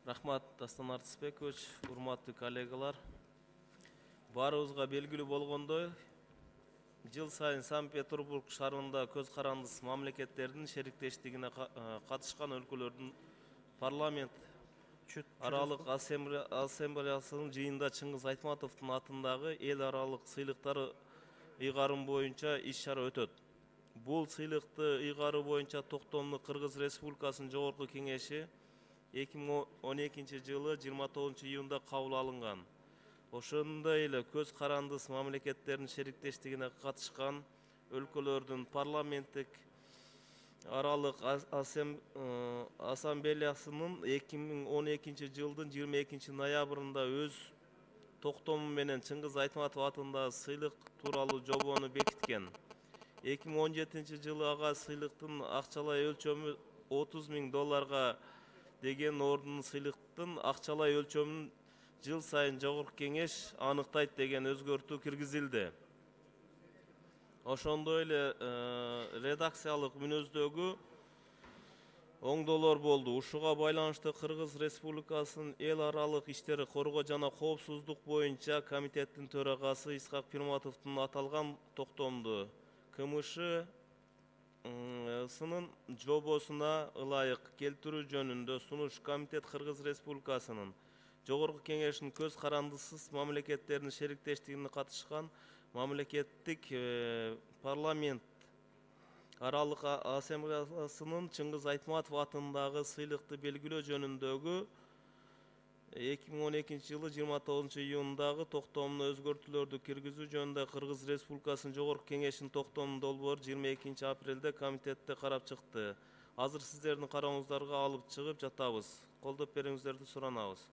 Рахмат, Дастан Артысбекович, урматтуу коллегалар. Баарыбызга белгилүү болгондой, жыл сайын Санкт-Петербург шаарында көз карандысыз мамлекеттердин шериктештигине катышкан өлкөлөрдүн парламент аралык ассамблеясынын жыйынында Чыңгыз Айтматовдун атындагы эл аралык сыйлыктар ыйгарым боюнча иш-чара өтөт. Бул сыйлыкты ыйгаруу боюнча токтомду Кыргыз Республикасынын Жогорку Кеңеши 2012 жылы 29 июнда кабыл алынган. Ошондой эле көз карандысыз мамлекеттердин шериктештигине катышкан өлкөлөрдүн парламенттик аралык ассамблеясынын 2012 жылдын 22 ноябрында өз токтому менен Чыңгыз Айтматов атындагы сыйлык тууралуу жобону бекиткен. 2017 жылы ага сыйлыктын акчалай өлчөмү $30.000 деген ордун сыйлыктын акчалай өлчөмүн жыл сайын Жогорку Кеңеш аныктайт деген өзгөртүү киргизилди. Ошондой эле редакциялык мүнөздөгү оңдоолор болду. Ушуга байланыштуу Кыргыз Республикасынын эл аралык иштери коргоо жана коопсуздук боюнча комитеттин төрагасы Исхак Пирматовдун аталган токтомду КМШ сынын жобосуна ылайык келтирүү жөнүндө сунуш комитет Кыргыз Республикасынын Жогорку Кеңешинин көз карандысыз мамлекеттердин шериктештигине катышкан мамлекеттик парламент аралык ассамблеясынын Чыңгыз Айтматов атындагы сыйлыкты белгилөө жөнүндөгү 2012 жылы 29 июндагы токтомуна өзгөртүүлөрдү киргизүү жөнүндө Кыргыз Республикасынын Жогорку Кеңешинин токтомунун долбоору 22 апрелде комитетте карап чыкты. Азыр сиздердин карооңуздарга алып чыгып жатабыз. Колдоп бериңиздерди суранабыз.